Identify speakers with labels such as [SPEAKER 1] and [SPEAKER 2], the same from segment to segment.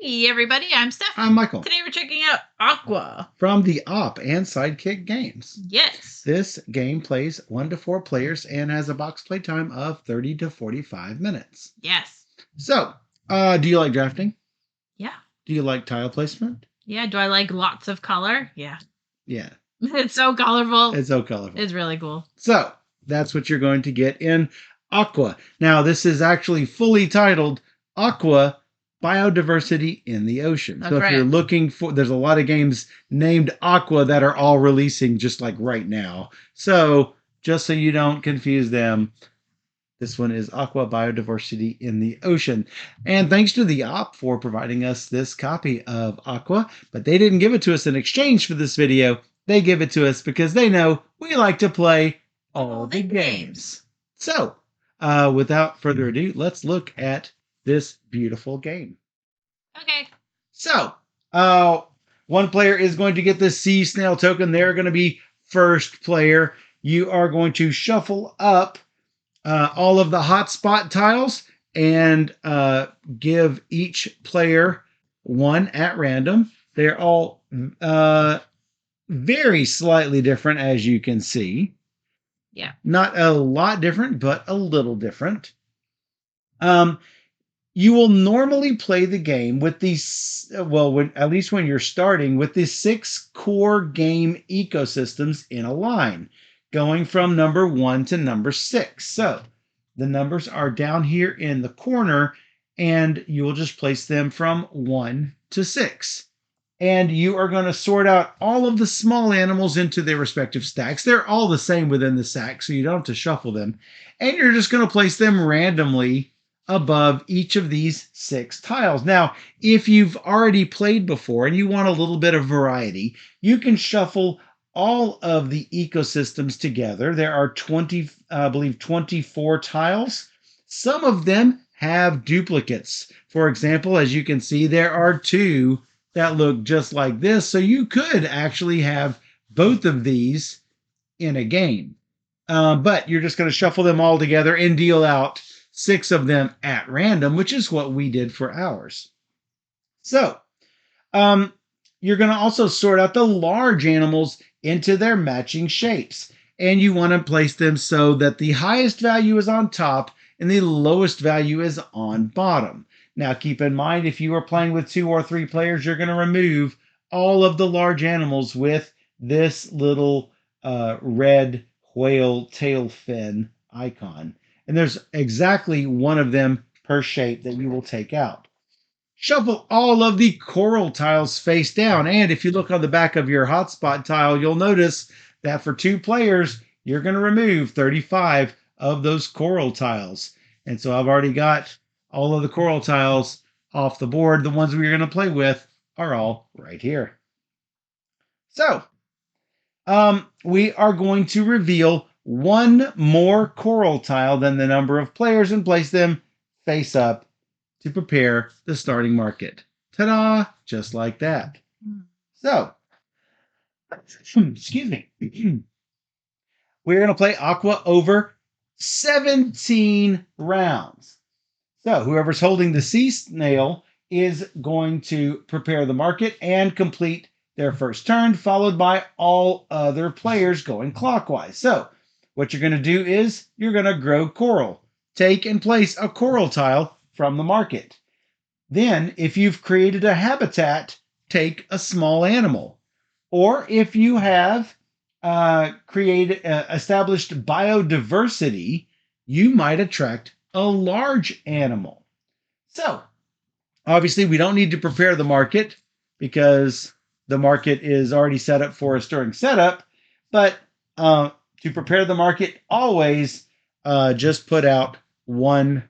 [SPEAKER 1] Hey everybody, I'm Steph.
[SPEAKER 2] I'm Michael.
[SPEAKER 1] Today we're checking out AQUA.
[SPEAKER 2] From the Op and Sidekick games.
[SPEAKER 1] Yes.
[SPEAKER 2] This game plays 1 to 4 players and has a box play time of 30 to 45 minutes.
[SPEAKER 1] Yes.
[SPEAKER 2] So, do you like drafting?
[SPEAKER 1] Yeah.
[SPEAKER 2] Do you like tile placement?
[SPEAKER 1] Yeah. Do I like lots of color? Yeah.
[SPEAKER 2] Yeah.
[SPEAKER 1] It's so colorful.
[SPEAKER 2] It's so colorful.
[SPEAKER 1] It's really cool.
[SPEAKER 2] So, that's what you're going to get in AQUA. Now, this is actually fully titled AQUA Biodiversity in the Ocean.
[SPEAKER 1] That's
[SPEAKER 2] so if
[SPEAKER 1] right.
[SPEAKER 2] you're looking for, there's a lot of games named AQUA that are all releasing just like right now. So just so you don't confuse them, this one is AQUA Biodiversity in the Ocean. And thanks to the Op for providing us this copy of AQUA, but they didn't give it to us in exchange for this video. They give it to us because they know we like to play all the games. So without further ado, let's look at this beautiful game.
[SPEAKER 1] Okay.
[SPEAKER 2] So, one player is going to get the sea snail token. They're going to be first player. You are going to shuffle up all of the hotspot tiles and give each player one at random. They're all very slightly different, as you can see.
[SPEAKER 1] Yeah.
[SPEAKER 2] Not a lot different, but a little different. You will normally play the game with these, at least when you're starting, with the 6 core game ecosystems in a line, going from number 1 to number 6. So the numbers are down here in the corner, and you will just place them from 1 to 6. And you are going to sort out all of the small animals into their respective stacks. They're all the same within the stack, so you don't have to shuffle them. And you're just going to place them randomly above each of these 6 tiles. Now, if you've already played before and you want a little bit of variety, you can shuffle all of the ecosystems together. There are 24 tiles. Some of them have duplicates. For example, as you can see, there are 2 that look just like this. So you could actually have both of these in a game. But you're just going to shuffle them all together and deal out 6 of them at random, which is what we did for ours. So, you're going to also sort out the large animals into their matching shapes. And you want to place them so that the highest value is on top and the lowest value is on bottom. Now, keep in mind, if you are playing with 2 or 3 players, you're going to remove all of the large animals with this little red whale tail fin icon. And there's exactly one of them per shape that you will take out. Shuffle all of the coral tiles face down. And if you look on the back of your hotspot tile, you'll notice that for 2 players, you're going to remove 35 of those coral tiles. And so I've already got all of the coral tiles off the board. The ones we're going to play with are all right here. So, we are going to reveal 1 more coral tile than the number of players and place them face up to prepare the starting market. Ta-da! Just like that. So, excuse me. We're going to play AQUA over 17 rounds. So whoever's holding the sea snail is going to prepare the market and complete their first turn, followed by all other players going clockwise. So what you're going to do is you're going to grow coral. Take and place a coral tile from the market. Then, if you've created a habitat, take a small animal. Or if you have established biodiversity, you might attract a large animal. So, obviously, we don't need to prepare the market because the market is already set up for us during setup. But to prepare the market, always just put out 1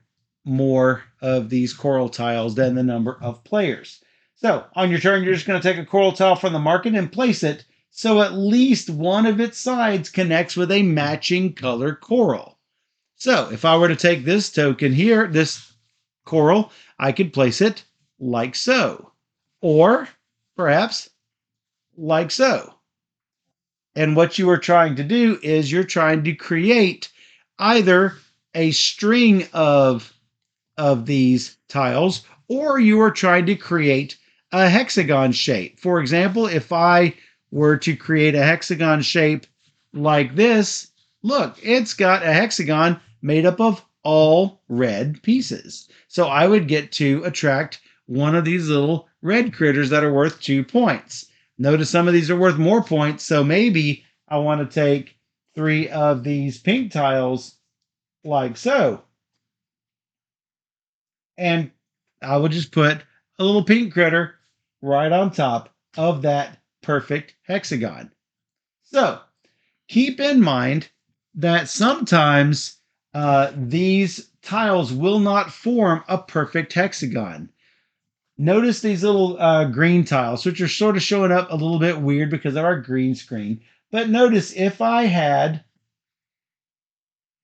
[SPEAKER 2] more of these coral tiles than the number of players. So on your turn, you're just going to take a coral tile from the market and place it so at least one of its sides connects with a matching color coral. So if I were to take this token here, this coral, I could place it like so, or perhaps like so. And what you are trying to do is you're trying to create either a string of these tiles or you are trying to create a hexagon shape. For example, if I were to create a hexagon shape like this, look, it's got a hexagon made up of all red pieces. So I would get to attract one of these little red critters that are worth 2 points. Notice some of these are worth more points, so maybe I want to take 3 of these pink tiles like so. And I will just put a little pink critter right on top of that perfect hexagon. So keep in mind that sometimes these tiles will not form a perfect hexagon. Notice these little green tiles, which are sort of showing up a little bit weird because of our green screen. But notice if I had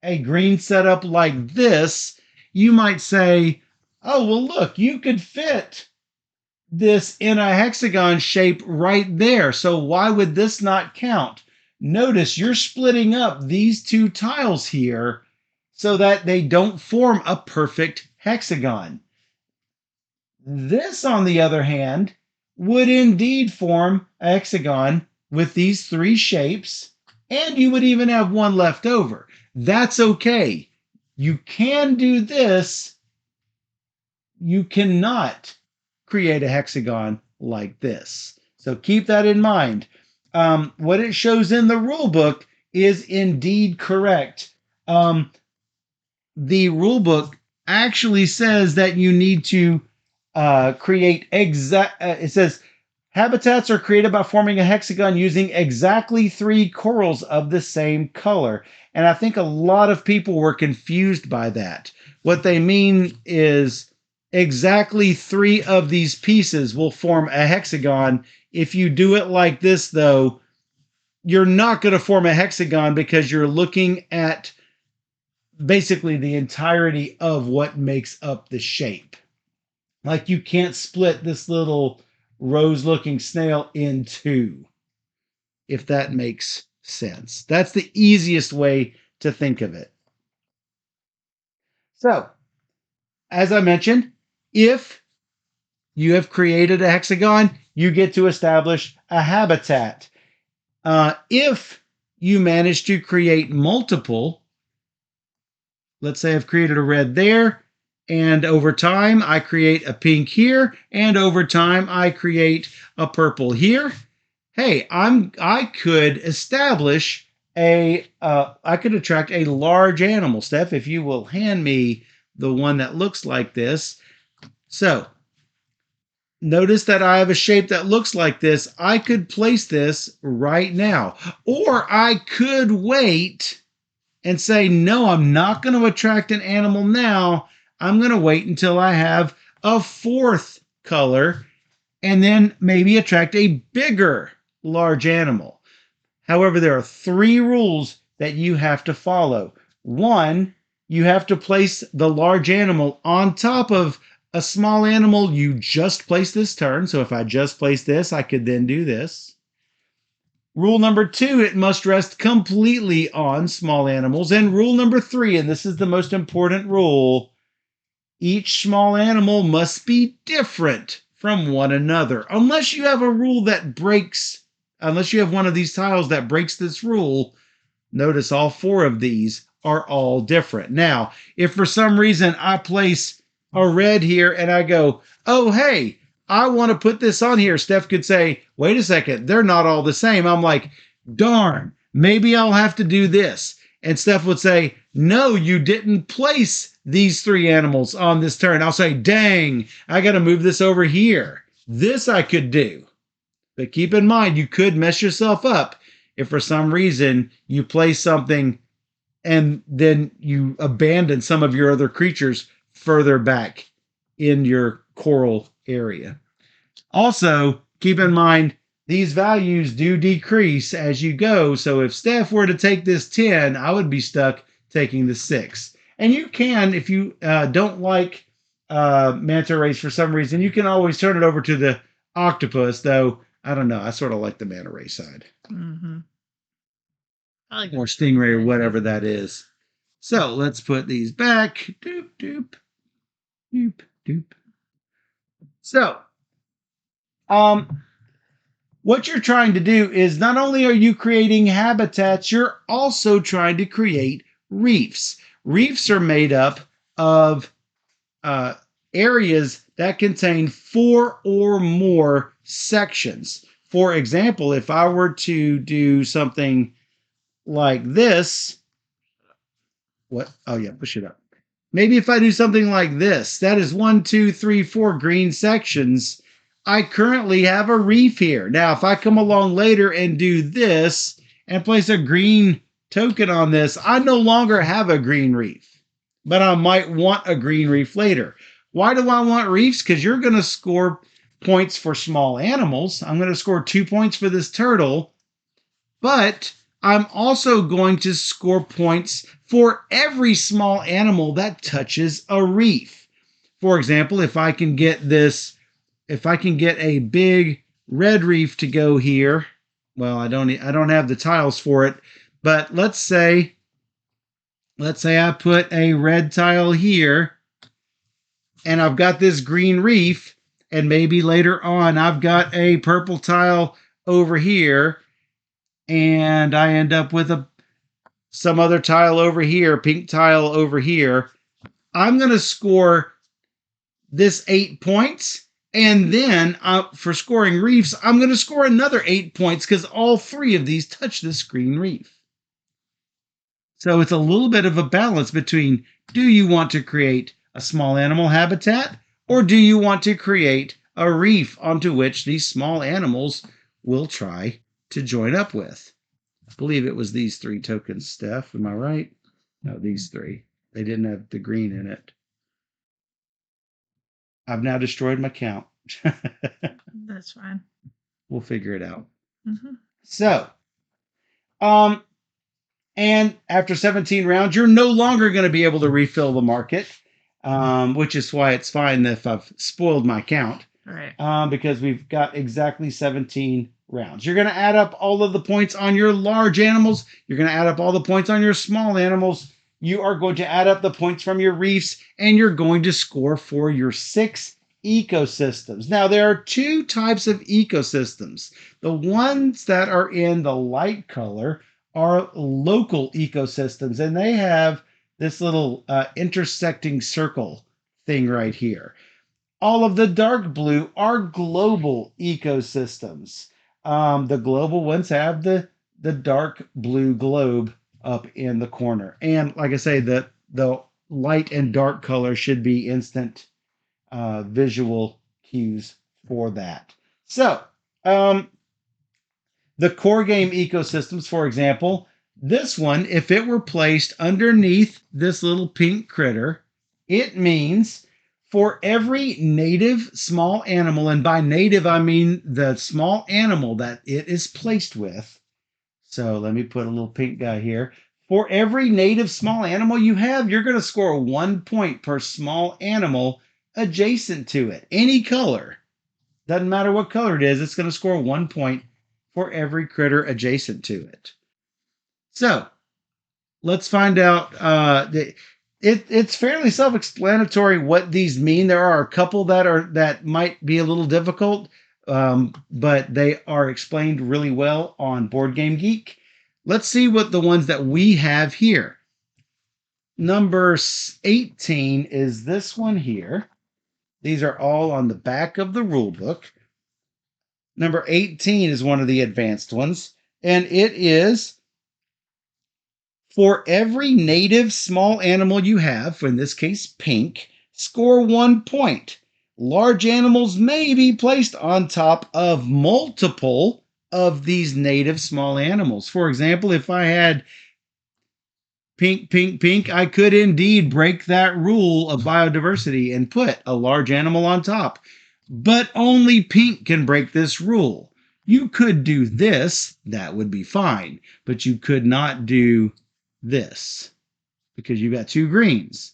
[SPEAKER 2] a green setup like this, you might say, oh, well, look, you could fit this in a hexagon shape right there. So why would this not count? Notice you're splitting up these 2 tiles here so that they don't form a perfect hexagon. This, on the other hand, would indeed form a hexagon with these 3 shapes, and you would even have one left over. That's okay. You can do this. You cannot create a hexagon like this. So keep that in mind. What it shows in the rule book is indeed correct. The rule book actually says that you need to create it says habitats are created by forming a hexagon using exactly 3 corals of the same color. And I think a lot of people were confused by that. What they mean is exactly 3 of these pieces will form a hexagon. If you do it like this, though, you're not going to form a hexagon because you're looking at basically the entirety of what makes up the shape. Like you can't split this little rose-looking snail in 2, if that makes sense. That's the easiest way to think of it. So, as I mentioned, if you have created a hexagon, you get to establish a habitat. If you manage to create multiple, let's say I've created a red there, and over time I create a pink here, and over time I create a purple here. Hey, I could establish I could attract a large animal. Steph, if you will hand me the one that looks like this. So notice that I have a shape that looks like this. I could place this right now, or I could wait and say, no, I'm not going to attract an animal now. I'm going to wait until I have a 4th color and then maybe attract a bigger large animal. However, there are 3 rules that you have to follow. 1, you have to place the large animal on top of a small animal you just placed this turn. So if I just place this, I could then do this. Rule number 2, it must rest completely on small animals. And rule number 3, and this is the most important rule, each small animal must be different from one another. Unless you have a rule that breaks, unless you have one of these tiles that breaks this rule, notice all 4 of these are all different. Now, if for some reason I place a red here and I go, oh, hey, I want to put this on here, Steph could say, wait a second, they're not all the same. I'm like, darn, maybe I'll have to do this. And Steph would say, no, you didn't place these 3 animals on this turn. I'll say, dang, I got to move this over here. This I could do. But keep in mind, you could mess yourself up if for some reason you place something and then you abandon some of your other creatures further back in your coral area. Also, keep in mind, these values do decrease as you go. So if Steph were to take this 10, I would be stuck taking the 6. And you can, if you don't like manta rays for some reason, you can always turn it over to the octopus, though, I don't know. I sort of like the manta ray side.
[SPEAKER 1] Mm-hmm.
[SPEAKER 2] Or stingray or whatever that is. So let's put these back. Doop, doop, doop, doop. So, what you're trying to do is not only are you creating habitats, you're also trying to create reefs. Reefs are made up of areas that contain 4 or more sections. For example, if I were to do something like this, what? Oh, yeah, push it up. Maybe if I do something like this, that is 1, 2, 3, 4 green sections. I currently have a reef here. Now, if I come along later and do this and place a green token on this, I no longer have a green reef, but I might want a green reef later. Why do I want reefs? Because you're going to score points for small animals. I'm going to score 2 points for this turtle, but I'm also going to score points for every small animal that touches a reef. For example, if I can get a big red reef to go here, well, I don't have the tiles for it, but let's say I put a red tile here and I've got this green reef, and maybe later on I've got a purple tile over here, and I end up with some other tile over here, pink tile over here. I'm going to score this 8 points, and then for scoring reefs, I'm going to score another 8 points because all 3 of these touch this green reef. So it's a little bit of a balance between, do you want to create a small animal habitat, or do you want to create a reef onto which these small animals will try to join up with? I believe it was these 3 tokens, Steph. Am I right? No, these 3. They didn't have the green in it. I've now destroyed my count.
[SPEAKER 1] That's fine.
[SPEAKER 2] We'll figure it out.
[SPEAKER 1] Mm-hmm.
[SPEAKER 2] So, and after 17 rounds, you're no longer going to be able to refill the market, which is why it's fine if I've spoiled my count.
[SPEAKER 1] Right.
[SPEAKER 2] Because we've got exactly 17 rounds. You're going to add up all of the points on your large animals. You're going to add up all the points on your small animals. You are going to add up the points from your reefs, and you're going to score for your 6 ecosystems. Now, there are 2 types of ecosystems. The ones that are in the light color are local ecosystems, and they have this little intersecting circle thing right here. All of the dark blue are global ecosystems. The global ones have the dark blue globe up in the corner. And like I say, the light and dark color should be instant visual cues for that. So, the core game ecosystems, for example, this one, if it were placed underneath this little pink critter, it means for every native small animal, and by native I mean the small animal that it is placed with. So let me put a little pink guy here. For every native small animal you have, you're going to score 1 point per small animal adjacent to it. Any color. Doesn't matter what color it is, it's going to score 1 point for every critter adjacent to it. So let's find out. It's fairly self-explanatory what these mean. There are a couple that might be a little difficult, but they are explained really well on Board Game Geek. Let's see what the ones that we have here. Number 18 is this one here. These are all on the back of the rule book. Number 18 is one of the advanced ones, and it is for every native small animal you have, in this case pink, score 1 point. Large animals may be placed on top of multiple of these native small animals. For example, if I had pink, pink, pink, I could indeed break that rule of biodiversity and put a large animal on top. But only pink can break this rule. You could do this, that would be fine, but you could not do this because you've got 2 greens.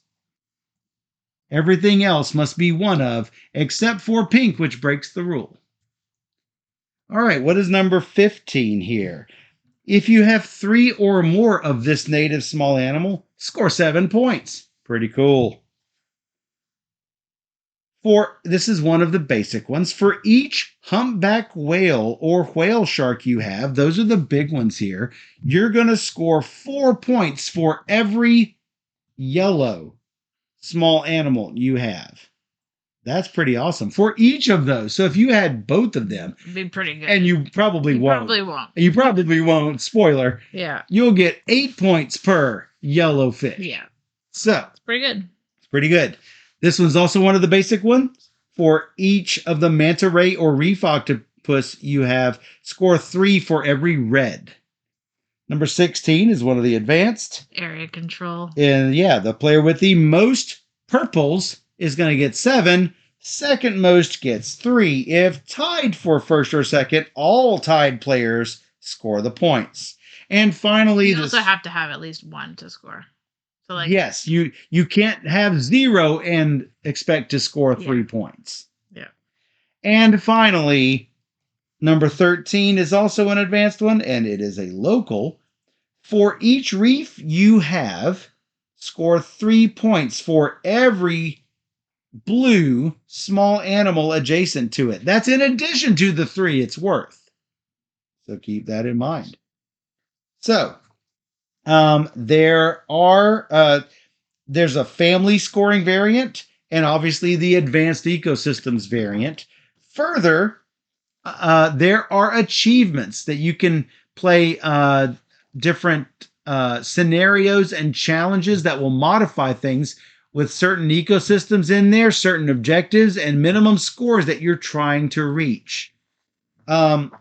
[SPEAKER 2] Everything else must be one of, except for pink, which breaks the rule. All right, what is number 15 here? If you have 3 or more of this native small animal, score 7 points. Pretty cool. This is one of the basic ones. For each humpback whale or whale shark you have, those are the big ones here, you're going to score 4 points for every yellow small animal you have. That's pretty awesome for each of those. So if you had both of them,
[SPEAKER 1] It'd be pretty good.
[SPEAKER 2] and you probably won't.
[SPEAKER 1] Probably won't.
[SPEAKER 2] You probably won't. Spoiler.
[SPEAKER 1] Yeah.
[SPEAKER 2] You'll get 8 points per yellow fish.
[SPEAKER 1] Yeah.
[SPEAKER 2] So
[SPEAKER 1] It's pretty good.
[SPEAKER 2] it's pretty good. This one's also one of the basic ones. For each of the manta ray or reef octopus you have, score 3 for every red. Number 16 is one of the advanced.
[SPEAKER 1] Area control.
[SPEAKER 2] And yeah, the player with the most purples is going to get 7. Second most gets 3. If tied for first or second, all tied players score the points. And finally,
[SPEAKER 1] You also have to have at least 1 to score. So like,
[SPEAKER 2] yes, you can't have 0 and expect to score 3 points.
[SPEAKER 1] Yeah.
[SPEAKER 2] And finally, number 13 is also an advanced one, and it is a local. For each reef you have, score 3 points for every blue small animal adjacent to it. That's in addition to the 3 it's worth. So keep that in mind. So there's a family scoring variant and obviously the advanced ecosystems variant. Further, there are achievements that you can play different scenarios and challenges that will modify things with certain ecosystems in there, certain objectives, and minimum scores that you're trying to reach. You'll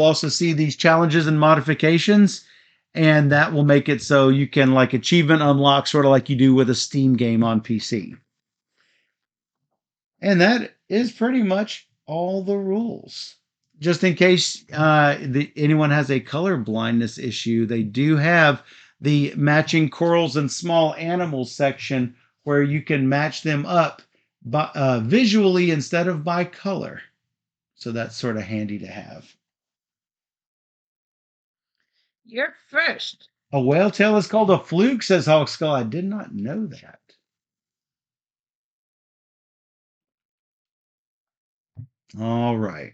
[SPEAKER 2] also see these challenges and modifications, and that will make it so you can like achievement unlock, sort of like you do with a Steam game on PC. And that is pretty much all the rules. Just in case anyone has a color blindness issue, they do have the matching corals and small animals section where you can match them up visually instead of by color. So that's sort of handy to have.
[SPEAKER 1] You're first.
[SPEAKER 2] A whale tail is called a fluke, says Hawk Skull. I did not know that. All right.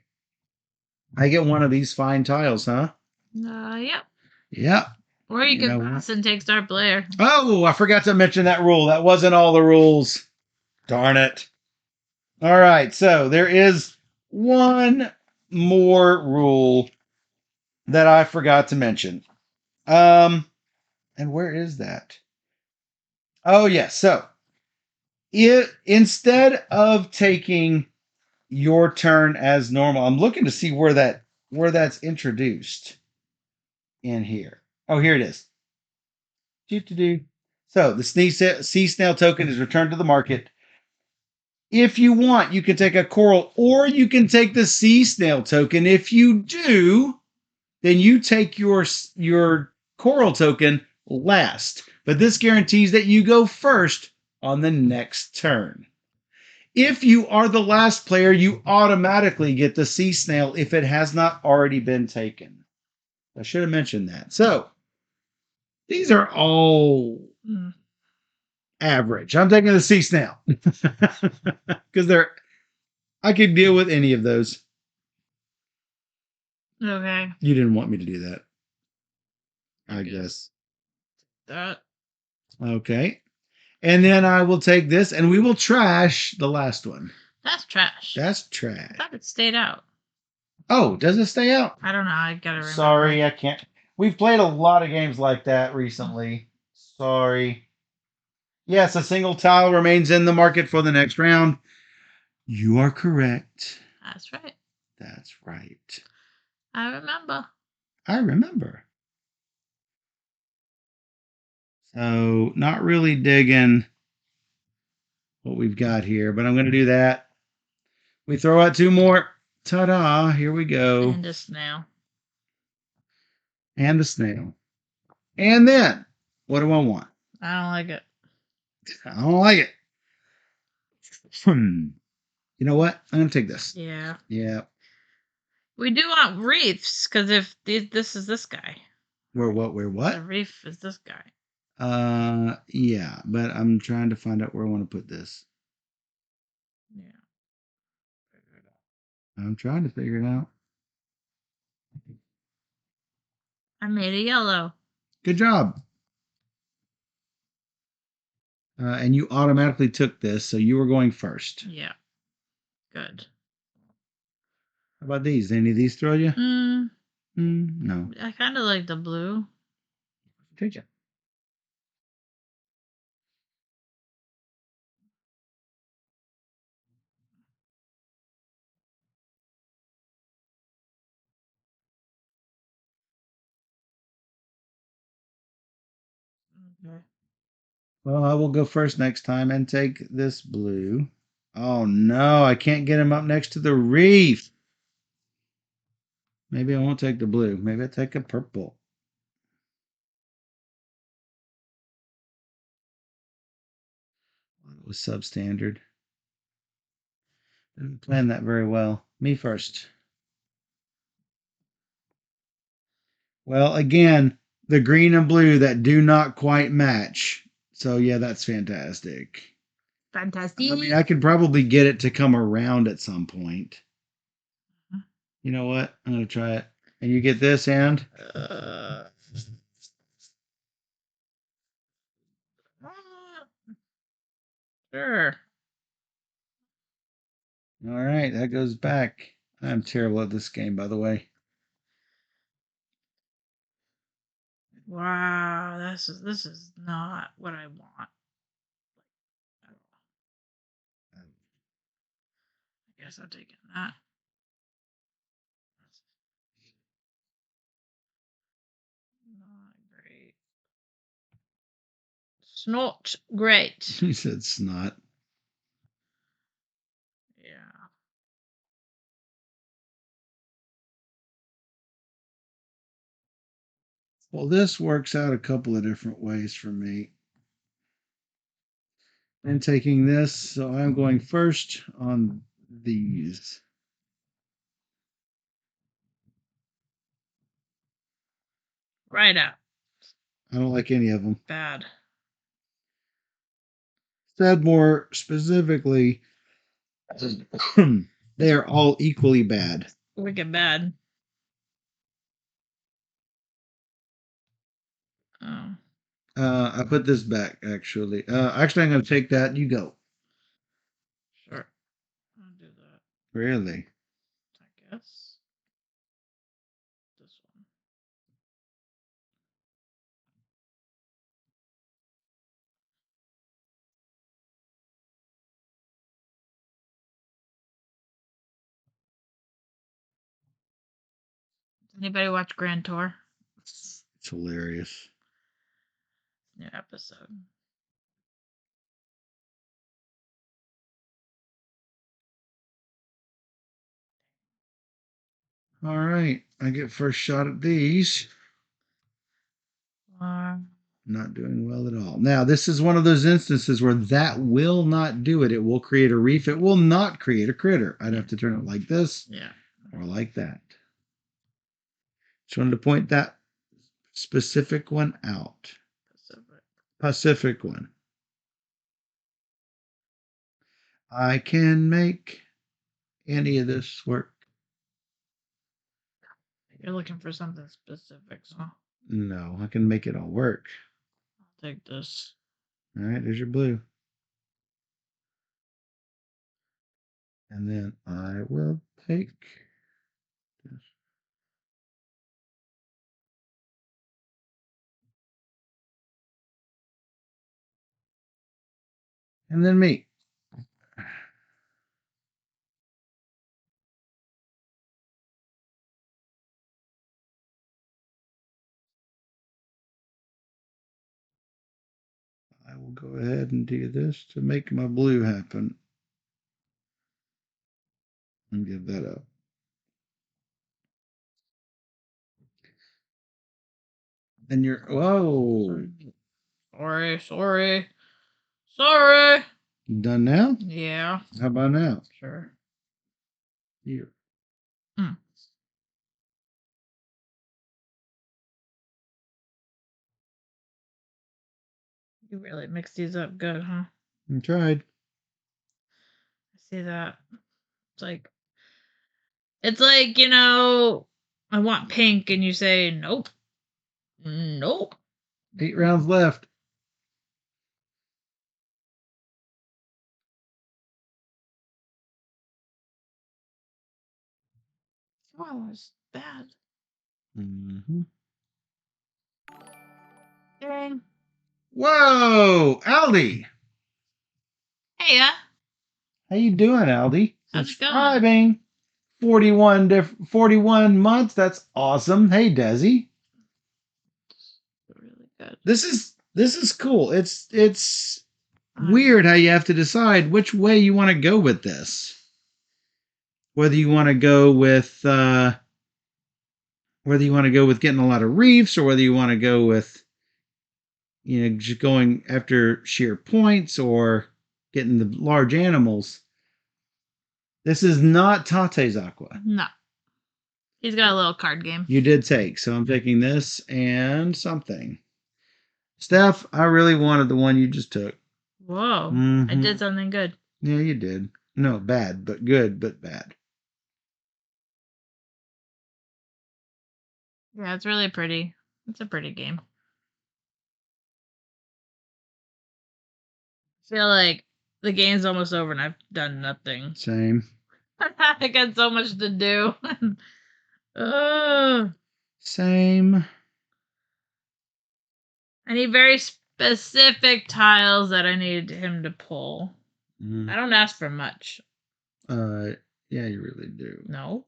[SPEAKER 2] I get one of these fine tiles, huh?
[SPEAKER 1] Yep.
[SPEAKER 2] Yep.
[SPEAKER 1] Or you can pass and take star player.
[SPEAKER 2] Oh, I forgot to mention that rule. That wasn't all the rules. Darn it. All right, so there is one more rule that I forgot to mention. And where is that? Oh, yes. So instead of taking your turn as normal, I'm looking to see where that's introduced in here. Oh, here it is. So the sea snail token is returned to the market. If you want, you can take a coral or you can take the sea snail token. If you do, then you take your coral token last. But this guarantees that you go first on the next turn. If you are the last player, you automatically get the sea snail if it has not already been taken. I should have mentioned that. So these are all average. I'm taking the sea snail because I could deal with any of those.
[SPEAKER 1] Okay.
[SPEAKER 2] You didn't want me to do that, I guess.
[SPEAKER 1] That.
[SPEAKER 2] Okay. And then I will take this and we will trash the last one.
[SPEAKER 1] That's trash.
[SPEAKER 2] That's trash.
[SPEAKER 1] I thought it stayed out.
[SPEAKER 2] Oh, does it stay out?
[SPEAKER 1] I don't know. I gotta remember.
[SPEAKER 2] Sorry, I can't. We've played a lot of games like that recently. Sorry. Yes, a single tile remains in the market for the next round. You are correct.
[SPEAKER 1] That's right.
[SPEAKER 2] That's right.
[SPEAKER 1] I remember.
[SPEAKER 2] I remember. So, not really digging what we've got here, but I'm going to do that. We throw out 2 more. Ta-da, here we go.
[SPEAKER 1] And a snail.
[SPEAKER 2] And the snail. And then, what do I want?
[SPEAKER 1] I don't like it.
[SPEAKER 2] I don't like it. You know what? I'm going to take this.
[SPEAKER 1] Yeah.
[SPEAKER 2] Yeah.
[SPEAKER 1] We do want reefs, because if this is this guy.
[SPEAKER 2] Where what?
[SPEAKER 1] The reef is this guy.
[SPEAKER 2] Yeah, but I'm trying to find out where I want to put this. I'm trying to figure it out.
[SPEAKER 1] I made a yellow.
[SPEAKER 2] Good job. And you automatically took this, so you were going first.
[SPEAKER 1] Yeah. Good.
[SPEAKER 2] How about these? Any of these throw you?
[SPEAKER 1] Mm,
[SPEAKER 2] No.
[SPEAKER 1] I kind of like the blue.
[SPEAKER 2] Take you.
[SPEAKER 1] Okay.
[SPEAKER 2] Well, I will go first next time and take this blue. Oh no, I can't get him up next to the reef. Maybe I won't take the blue. Maybe I'll take a purple. It was substandard. Didn't plan that very well. Me first. Well, again, the green and blue that do not quite match. So yeah, that's fantastic.
[SPEAKER 1] Fantastic.
[SPEAKER 2] I mean, I could probably get it to come around at some point. You know what? I'm gonna try it. And you get this and
[SPEAKER 1] Uh, sure.
[SPEAKER 2] all right, that goes back. I'm terrible at this game, by the way.
[SPEAKER 1] Wow, this is not what I want. I guess I'm taking that. Not great. It's not great.
[SPEAKER 2] He said snot.
[SPEAKER 1] Yeah.
[SPEAKER 2] Well, this works out a couple of different ways for me. I'm taking this, so I'm going first on these.
[SPEAKER 1] Right out.
[SPEAKER 2] I don't like any of them.
[SPEAKER 1] Bad.
[SPEAKER 2] Said more specifically, they are all equally bad.
[SPEAKER 1] Wicked bad. Oh.
[SPEAKER 2] I put this back actually. Actually, I'm going to take that. You go.
[SPEAKER 1] Sure. I'll do that.
[SPEAKER 2] Really?
[SPEAKER 1] I guess. This one. Anybody watch Grand Tour?
[SPEAKER 2] It's hilarious.
[SPEAKER 1] New episode.
[SPEAKER 2] All right, I get first shot at these. Not doing well at all. Now, this is one of those instances where that will not do it. It will create a reef. It will not create a critter. I'd have to turn it like this
[SPEAKER 1] Yeah.
[SPEAKER 2] or like that. Just wanted to point that specific one out. Pacific one. I can make any of this work.
[SPEAKER 1] You're looking for something specific, so I'll
[SPEAKER 2] No, I can make it all work.
[SPEAKER 1] take this.
[SPEAKER 2] All right, there's your blue. And then I will take this. And then me. I will go ahead and do this to make my blue happen. And give that up. And you're, whoa.
[SPEAKER 1] Sorry.
[SPEAKER 2] Done now?
[SPEAKER 1] Yeah.
[SPEAKER 2] How about now?
[SPEAKER 1] Sure.
[SPEAKER 2] Here.
[SPEAKER 1] Mm. You really mix these up good, huh?
[SPEAKER 2] I tried.
[SPEAKER 1] I see that. It's like It's like, I want pink, and you say, nope, nope.
[SPEAKER 2] 8 rounds left.
[SPEAKER 1] Oh, it's bad.
[SPEAKER 2] Mm-hmm.
[SPEAKER 1] Dang.
[SPEAKER 2] Whoa, Aldi.
[SPEAKER 1] Hey,
[SPEAKER 2] How you doing, Aldi?
[SPEAKER 1] how's it going?
[SPEAKER 2] Subscribing. 41 months. That's awesome. Hey, Desi.
[SPEAKER 1] Really good.
[SPEAKER 2] This is cool. It's weird how you have to decide which way you want to go with this. Whether you want to go with getting a lot of reefs, or whether you want to go with just going after sheer points or getting the large animals. This is not Tate's Aqua.
[SPEAKER 1] No. He's got a little card game.
[SPEAKER 2] You did take, so I'm taking this and something. Steph, I really wanted the one you just took.
[SPEAKER 1] Whoa. I did something good.
[SPEAKER 2] Yeah, you did. No, bad, but good, but bad.
[SPEAKER 1] Yeah, it's really pretty. It's a pretty game. I feel like the game's almost over and I've done nothing.
[SPEAKER 2] Same.
[SPEAKER 1] I got so much to do.
[SPEAKER 2] Same.
[SPEAKER 1] I need very specific tiles that I need him to pull. I don't ask for much.
[SPEAKER 2] Yeah, you really do.
[SPEAKER 1] No.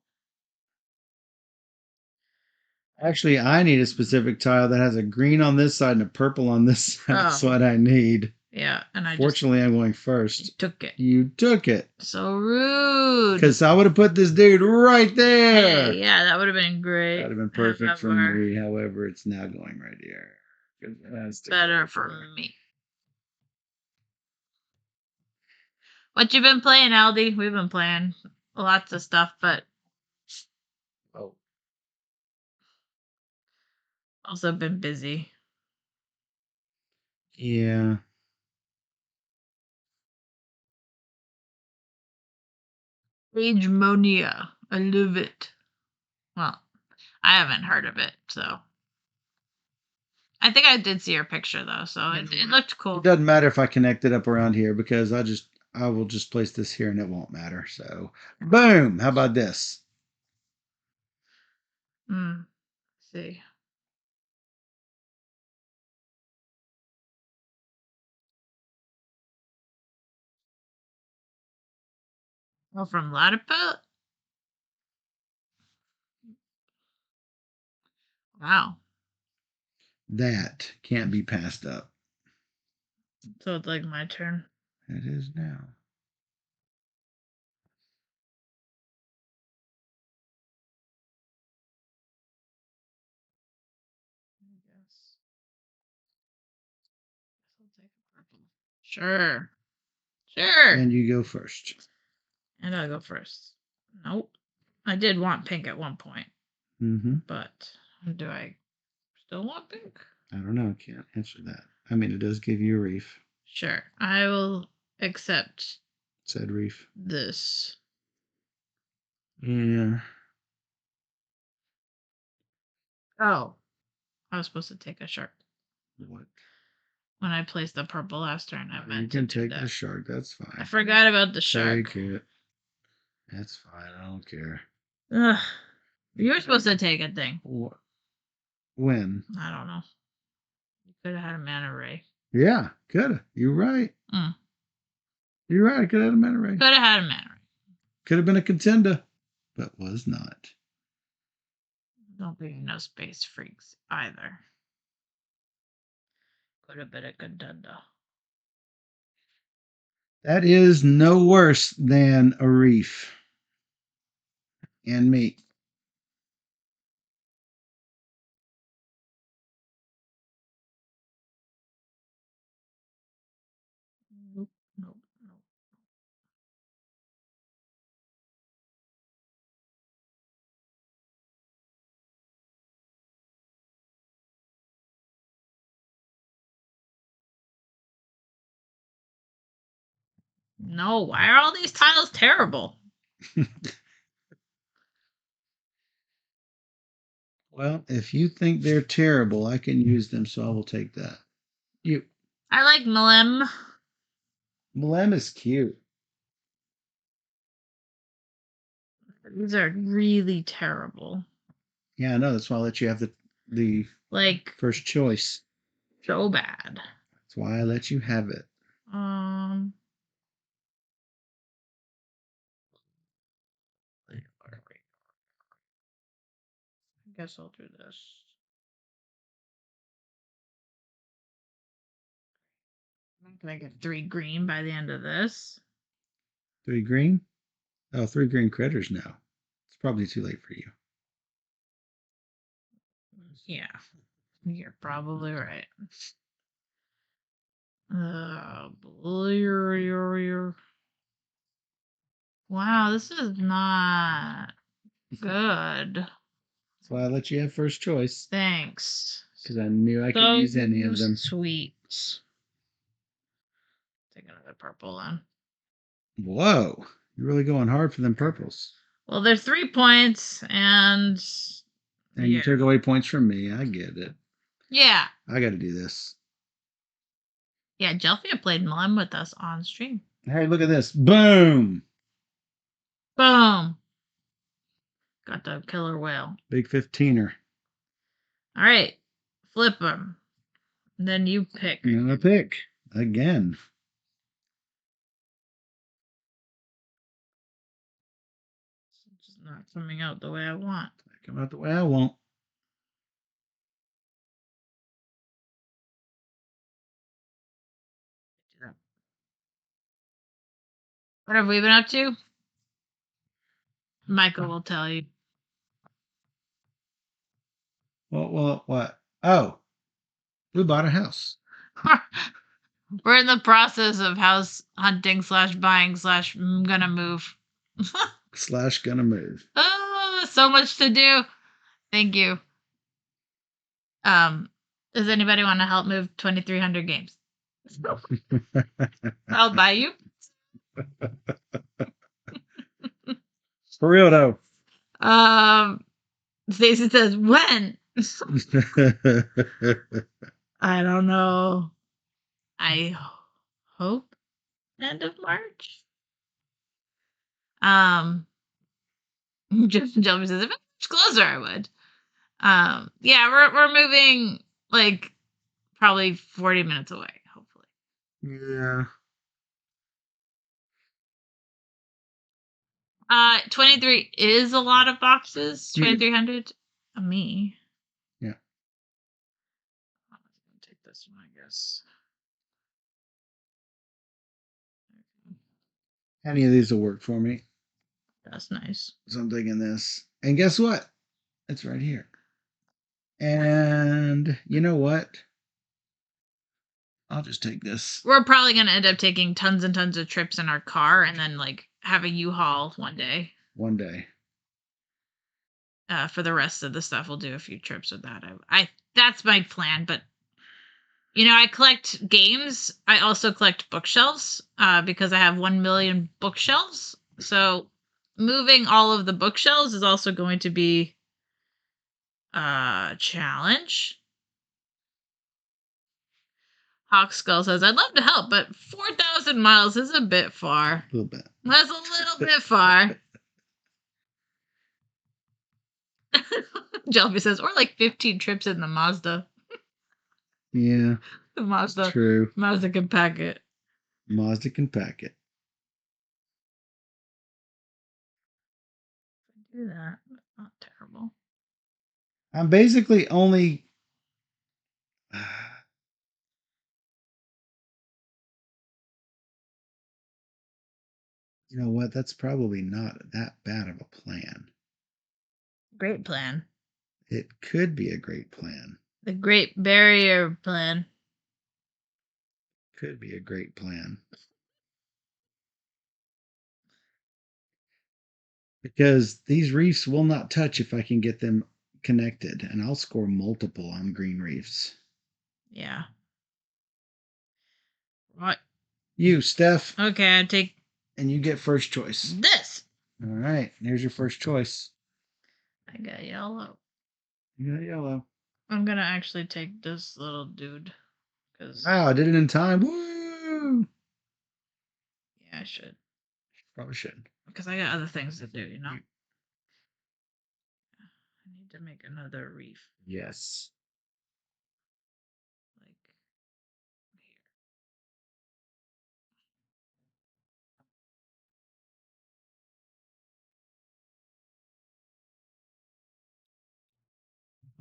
[SPEAKER 2] Actually, I need a specific tile that has a green on this side and a purple on this side. That's what I need.
[SPEAKER 1] Yeah, and
[SPEAKER 2] Fortunately, I'm going first.
[SPEAKER 1] Took it.
[SPEAKER 2] You took it.
[SPEAKER 1] So rude.
[SPEAKER 2] Because I would have put this dude right there.
[SPEAKER 1] Hey, yeah, that would have been great.
[SPEAKER 2] That would have been perfect for me. However, it's now going right here. That's
[SPEAKER 1] better for me. What you been playing, Aldi? We've been playing lots of stuff, but also been busy.
[SPEAKER 2] Yeah.
[SPEAKER 1] Agemonia. I love it. Well, I haven't heard of it, so. I think I did see your picture though, so it looked cool.
[SPEAKER 2] It doesn't matter if I connect it up around here because I will just place this here and it won't matter. So boom. How about this?
[SPEAKER 1] See. Oh, from Latiput? Wow.
[SPEAKER 2] That can't be passed up.
[SPEAKER 1] So it's like my turn.
[SPEAKER 2] It is now.
[SPEAKER 1] Sure. Sure.
[SPEAKER 2] And you go first.
[SPEAKER 1] And I'll go first. Nope. I did want pink at one point. But do I still want pink?
[SPEAKER 2] I don't know. I can't answer that. I mean, it does give you a reef.
[SPEAKER 1] Sure. I will accept
[SPEAKER 2] said reef.
[SPEAKER 1] This.
[SPEAKER 2] Yeah.
[SPEAKER 1] Oh. I was supposed to take a shark.
[SPEAKER 2] What?
[SPEAKER 1] When I placed the purple last turn, I meant
[SPEAKER 2] you can
[SPEAKER 1] to do
[SPEAKER 2] take the shark. That's fine.
[SPEAKER 1] I forgot about the shark.
[SPEAKER 2] Take it. That's fine. I don't care.
[SPEAKER 1] Ugh. You were supposed to take a thing.
[SPEAKER 2] What? When?
[SPEAKER 1] I don't know. You could have had a mana ray.
[SPEAKER 2] Yeah, could have. You're right. You're right. I could have had a mana ray.
[SPEAKER 1] Could have had a mana ray.
[SPEAKER 2] Could have been a contender, but was not.
[SPEAKER 1] Don't be no space freaks either. Could have been a contender.
[SPEAKER 2] That is no worse than a reef. And me.
[SPEAKER 1] Nope, nope, nope. No, why are all these tiles terrible?
[SPEAKER 2] Well, if you think they're terrible, I can use them, so I will take that. You.
[SPEAKER 1] I like Malem.
[SPEAKER 2] Malem is cute.
[SPEAKER 1] These are really terrible.
[SPEAKER 2] Yeah, I know. That's why I let you have the
[SPEAKER 1] Like
[SPEAKER 2] first choice.
[SPEAKER 1] so bad.
[SPEAKER 2] That's why I let you have it.
[SPEAKER 1] I guess I'll do this. I'm gonna get 3 green by the end of this.
[SPEAKER 2] 3 green? Oh, 3 green critters now. It's probably too late for you.
[SPEAKER 1] Yeah, you're probably right. Wow, this is not good.
[SPEAKER 2] That's why I let you have first choice.
[SPEAKER 1] Thanks.
[SPEAKER 2] Because I knew I could use any of them.
[SPEAKER 1] Sweet. Take another purple then.
[SPEAKER 2] Whoa. You're really going hard for them purples.
[SPEAKER 1] Well, they're 3 points, and
[SPEAKER 2] you took away points from me. I get it.
[SPEAKER 1] Yeah.
[SPEAKER 2] I got to do this.
[SPEAKER 1] Yeah, Jelfia played Mlem with us on stream.
[SPEAKER 2] Hey, look at this. Boom.
[SPEAKER 1] Boom. Got the killer whale.
[SPEAKER 2] Big 15er.
[SPEAKER 1] All right. Flip them. Then you pick.
[SPEAKER 2] I'm going to pick again.
[SPEAKER 1] It's just not coming out the way I want.
[SPEAKER 2] Coming out the way I want.
[SPEAKER 1] What have we been up to? Michael will tell you.
[SPEAKER 2] What? Oh, we bought a house.
[SPEAKER 1] We're in the process of house hunting / buying / gonna move.
[SPEAKER 2] / gonna move.
[SPEAKER 1] Oh, so much to do. Thank you. Does anybody want to help move 2,300 games? I'll buy you.
[SPEAKER 2] For real though.
[SPEAKER 1] Stacey says when. I don't know. I hope end of March. Just Jelly says if it was closer, I would. Yeah, we're moving like probably 40 minutes away, hopefully.
[SPEAKER 2] Yeah.
[SPEAKER 1] 23 is a lot of boxes. 2,300. Me.
[SPEAKER 2] Yeah.
[SPEAKER 1] I'm gonna take this one, I guess.
[SPEAKER 2] Any of these will work for me.
[SPEAKER 1] That's nice.
[SPEAKER 2] So I'm taking this. And guess what? It's right here. And you know what? I'll just take this.
[SPEAKER 1] We're probably going to end up taking tons and tons of trips in our car and then like have a U-Haul one day.
[SPEAKER 2] One day.
[SPEAKER 1] For the rest of the stuff, we'll do a few trips with that. I that's my plan, but you know, I collect games. I also collect bookshelves because I have 1 million bookshelves. So moving all of the bookshelves is also going to be a challenge. Hawkskull says, I'd love to help, but 4,000 miles is a bit far.
[SPEAKER 2] A little bit.
[SPEAKER 1] That's a little bit far. Jelby says, or like 15 trips in the Mazda.
[SPEAKER 2] Yeah.
[SPEAKER 1] The Mazda.
[SPEAKER 2] True.
[SPEAKER 1] Mazda can pack it.
[SPEAKER 2] Mazda can pack it.
[SPEAKER 1] Do that. That's not terrible.
[SPEAKER 2] I'm basically only. You know what? That's probably not that bad of a plan.
[SPEAKER 1] Great plan.
[SPEAKER 2] It could be a great plan.
[SPEAKER 1] The Great Barrier Plan.
[SPEAKER 2] Could be a great plan. Because these reefs will not touch if I can get them connected, and I'll score multiple on green reefs.
[SPEAKER 1] Yeah. What?
[SPEAKER 2] You, Steph.
[SPEAKER 1] Okay, I take.
[SPEAKER 2] And you get first choice.
[SPEAKER 1] This.
[SPEAKER 2] All right. Here's your first choice.
[SPEAKER 1] I got yellow.
[SPEAKER 2] You got yellow.
[SPEAKER 1] I'm gonna actually take this little dude because
[SPEAKER 2] Wow, I did it in time. Woo!
[SPEAKER 1] yeah, I should
[SPEAKER 2] Probably should.
[SPEAKER 1] because I got other things to do. I need to make another reef
[SPEAKER 2] Yes.
[SPEAKER 1] like here.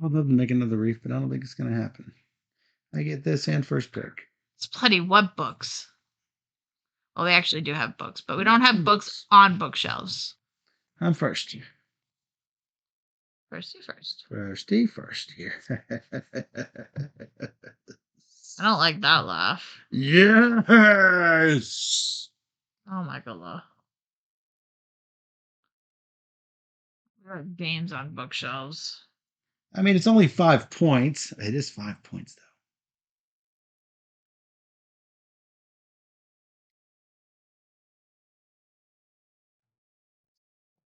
[SPEAKER 2] I'd love to make another reef, but I don't think it's going to happen. I get this and first pick.
[SPEAKER 1] It's bloody what books? Well, they actually do have books, but we don't have books on bookshelves.
[SPEAKER 2] I'm first.
[SPEAKER 1] Firsty first.
[SPEAKER 2] Firsty first here.
[SPEAKER 1] I don't like that laugh.
[SPEAKER 2] Yes.
[SPEAKER 1] Oh my god. There are games on bookshelves.
[SPEAKER 2] I mean, it's only 5 points. It is 5 points, though.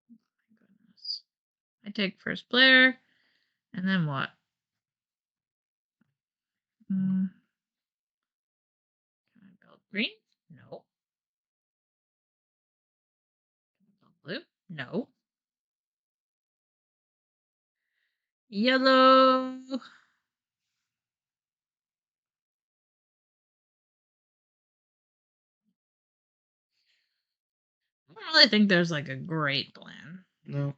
[SPEAKER 1] My goodness. I take first player, and then what? Can I build green? No. Can I build blue? No. Yellow. I don't really think there's like a great plan.
[SPEAKER 2] No.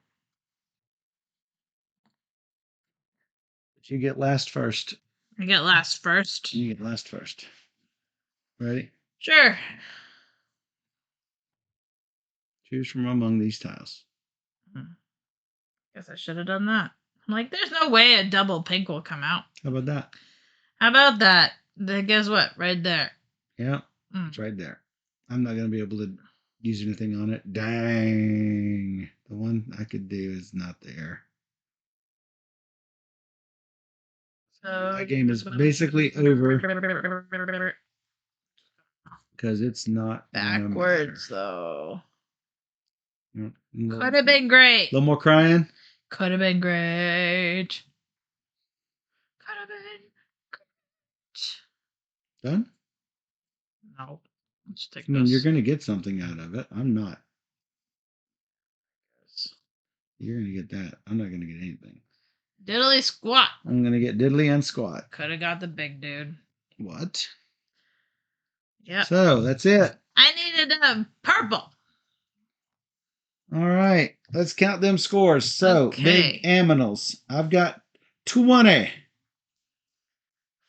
[SPEAKER 2] But you get last first.
[SPEAKER 1] I get last first.
[SPEAKER 2] You get last first. Ready?
[SPEAKER 1] Sure.
[SPEAKER 2] Choose from among these tiles.
[SPEAKER 1] Guess I should have done that. I'm like, there's no way a double pink will come out.
[SPEAKER 2] How about that?
[SPEAKER 1] How about that? Then guess what? Right there.
[SPEAKER 2] Yeah, it's right there. I'm not going to be able to use anything on it. Dang. The one I could do is not there.
[SPEAKER 1] So
[SPEAKER 2] that game is basically over because it's not
[SPEAKER 1] backwards though.
[SPEAKER 2] Could
[SPEAKER 1] Could have been great.
[SPEAKER 2] A little more crying.
[SPEAKER 1] Could have been great. Could have been great.
[SPEAKER 2] Done?
[SPEAKER 1] No. Let's take
[SPEAKER 2] I mean,
[SPEAKER 1] this.
[SPEAKER 2] you're going to get something out of it. I'm not. You're going to get that. I'm not going to get anything.
[SPEAKER 1] Diddly squat.
[SPEAKER 2] I'm going to get diddly and squat.
[SPEAKER 1] Could have got the big dude.
[SPEAKER 2] What?
[SPEAKER 1] Yeah.
[SPEAKER 2] So that's it.
[SPEAKER 1] I needed a purple.
[SPEAKER 2] All right. Let's count them scores. So, big aminals. I've got 20.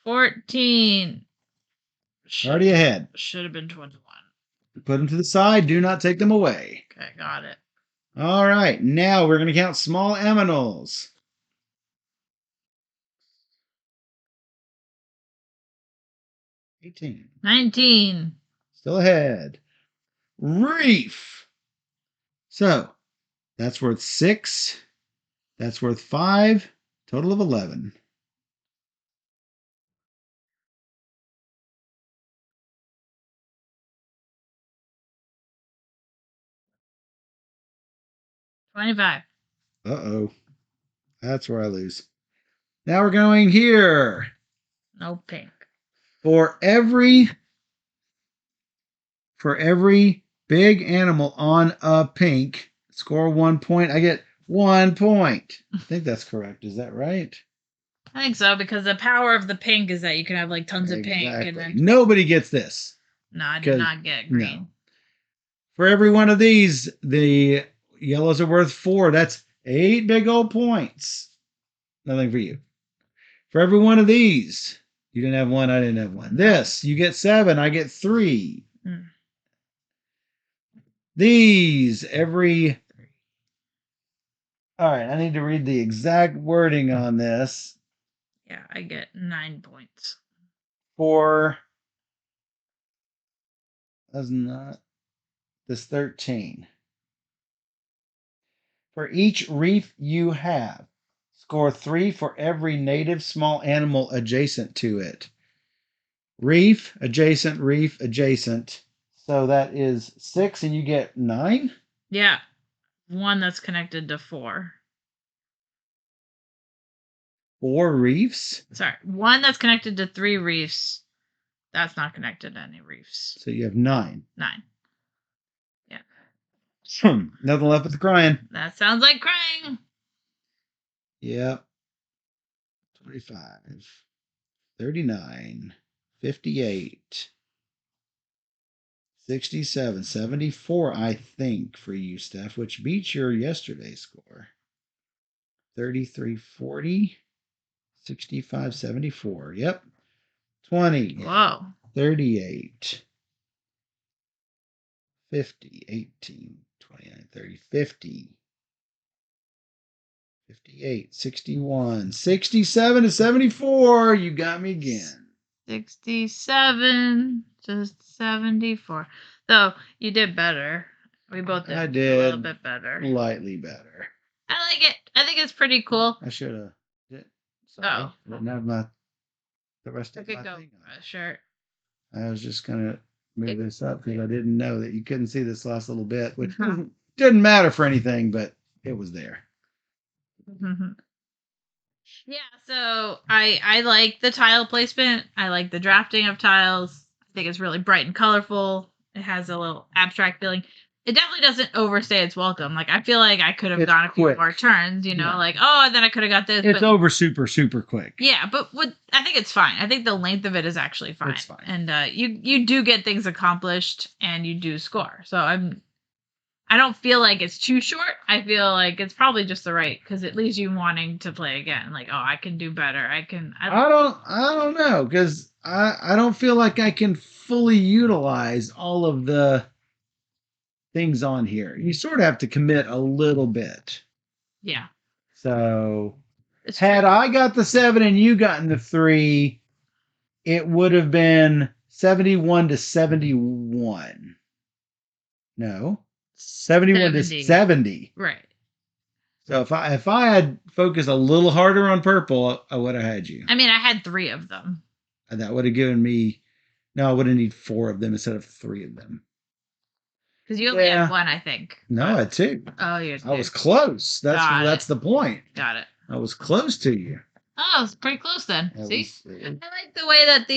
[SPEAKER 1] 14.
[SPEAKER 2] Already ahead.
[SPEAKER 1] Should have been 21.
[SPEAKER 2] Put them to the side. Do not take them away.
[SPEAKER 1] Okay, got it.
[SPEAKER 2] All right. Now we're going to count small aminals. 18.
[SPEAKER 1] 19.
[SPEAKER 2] Still ahead. Reef. So, that's worth 6. That's worth 5. Total of 11.
[SPEAKER 1] $25.
[SPEAKER 2] Uh-oh. That's where I lose. Now we're going here.
[SPEAKER 1] No pink.
[SPEAKER 2] For every big animal on a pink, score 1 point. I get 1 point. I think that's correct. Is that right?
[SPEAKER 1] I think so, because the power of the pink is that you can have like tons of pink. And then
[SPEAKER 2] nobody gets this.
[SPEAKER 1] No, I did not get green.
[SPEAKER 2] No. For every one of these, the yellows are worth 4. That's 8 big old points. Nothing for you. For every one of these, you didn't have 1, I didn't have 1. This, you get 7, I get 3. These, every... All right, I need to read the exact wording on this.
[SPEAKER 1] Yeah, I get 9 points.
[SPEAKER 2] For... That's not... This 13. For each reef you have, score 3 for every native small animal adjacent to it. Reef, adjacent, reef, adjacent. So that is 6, and you get 9?
[SPEAKER 1] Yeah. 1 that's connected to 4.
[SPEAKER 2] 4 reefs.
[SPEAKER 1] Sorry, one that's connected to 3 reefs. That's not connected to any reefs.
[SPEAKER 2] So you have 9.
[SPEAKER 1] 9.
[SPEAKER 2] Nothing left but the crying.
[SPEAKER 1] That sounds like crying.
[SPEAKER 2] Yep. 25, 39, 58, 67, 74, I think, for you, Steph, which beats your yesterday score. 33, 40, 65, 74. Yep. 20.
[SPEAKER 1] Whoa.
[SPEAKER 2] 38, 50, 18, 29, 30, 50, 58, 61, 67 to 74. You got me again.
[SPEAKER 1] 67 to 74. So you did better. We both did,
[SPEAKER 2] I
[SPEAKER 1] a
[SPEAKER 2] did
[SPEAKER 1] little bit better.
[SPEAKER 2] Lightly better.
[SPEAKER 1] I like it. I think it's pretty cool.
[SPEAKER 2] I should have. Sorry.
[SPEAKER 1] Oh.
[SPEAKER 2] Didn't have the rest
[SPEAKER 1] I
[SPEAKER 2] of my
[SPEAKER 1] could go
[SPEAKER 2] thing
[SPEAKER 1] for
[SPEAKER 2] on.
[SPEAKER 1] a shirt.
[SPEAKER 2] I was just going to move this up because I didn't know that you couldn't see this last little bit, which didn't matter for anything, but it was there.
[SPEAKER 1] Yeah, so I like the tile placement. I like the drafting of tiles. I think it's really bright and colorful. It has a little abstract feeling. It definitely doesn't overstay its welcome. Like, I feel like I could have
[SPEAKER 2] It's
[SPEAKER 1] gone a few
[SPEAKER 2] quick.
[SPEAKER 1] more turns, you know,
[SPEAKER 2] Yeah.
[SPEAKER 1] like, oh, and then I could have got this.
[SPEAKER 2] It's
[SPEAKER 1] but,
[SPEAKER 2] over super, super quick.
[SPEAKER 1] yeah, but I think it's fine. I think the length of it is actually fine.
[SPEAKER 2] It's fine.
[SPEAKER 1] And you do get things accomplished and you do score. So I don't feel like it's too short. I feel like it's probably just the right, because it leaves you wanting to play again. Like, oh, I can do better. I
[SPEAKER 2] don't know, because I don't feel like I can fully utilize all of the things on here. You sort of have to commit a little bit.
[SPEAKER 1] Yeah.
[SPEAKER 2] So
[SPEAKER 1] It's
[SPEAKER 2] had
[SPEAKER 1] true.
[SPEAKER 2] I got the 7 and you gotten the 3, it would have been 71 to 71. No. 71 to 70.
[SPEAKER 1] Right.
[SPEAKER 2] So if I had focused a little harder on purple, I would have had you.
[SPEAKER 1] I mean, I had 3 of them.
[SPEAKER 2] And that would have given me. No, I would have need 4 of them instead of 3 of them.
[SPEAKER 1] Because you only had 1, I think.
[SPEAKER 2] No, I had 2.
[SPEAKER 1] Oh, you had 2.
[SPEAKER 2] I was close. That's the point.
[SPEAKER 1] Got it.
[SPEAKER 2] I was close to you.
[SPEAKER 1] Oh, it's pretty close then. See?
[SPEAKER 2] I
[SPEAKER 1] like the way that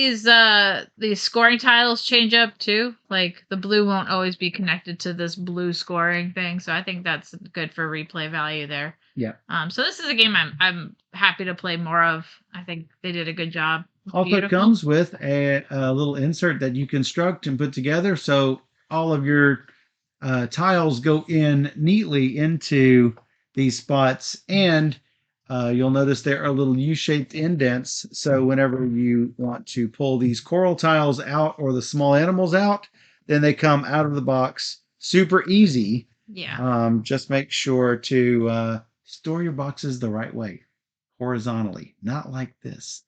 [SPEAKER 1] these scoring tiles change up too. Like, the blue won't always be connected to this blue scoring thing, so I think that's good for replay value there.
[SPEAKER 2] Yeah.
[SPEAKER 1] So this is a game I'm happy to play more of. I think they did a good job.
[SPEAKER 2] Also, it comes with a little insert that you construct and put together, so all of your tiles go in neatly into these spots, and you'll notice there are little U-shaped indents, so whenever you want to pull these coral tiles out or the small animals out, then they come out of the box super easy.
[SPEAKER 1] Yeah.
[SPEAKER 2] Just make sure to store your boxes the right way, horizontally, not like this.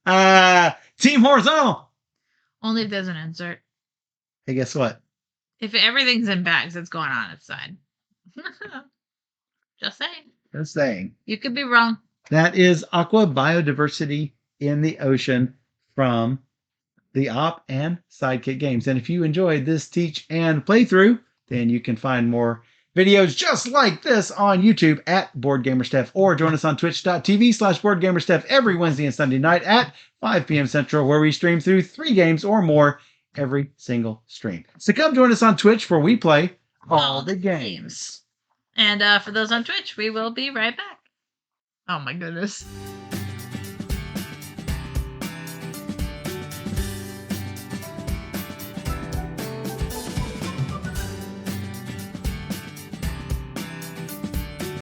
[SPEAKER 2] Team horizontal.
[SPEAKER 1] Only if there's an insert.
[SPEAKER 2] Hey, guess what?
[SPEAKER 1] If everything's in bags, it's going on its side. Just saying.
[SPEAKER 2] Just saying.
[SPEAKER 1] You could be wrong.
[SPEAKER 2] That is AQUA Biodiversity in the Ocean from the Op and Sidekick Games. And if you enjoyed this teach and playthrough, then you can find more videos just like this on YouTube at BoardGamerSteph, or join us on twitch.tv/BoardGamerSteph every Wednesday and Sunday night at 5 p.m. Central, where we stream through 3 games or more every single stream. So come join us on Twitch, where we play all the games.
[SPEAKER 1] And for those on Twitch, we will be right back. Oh my goodness.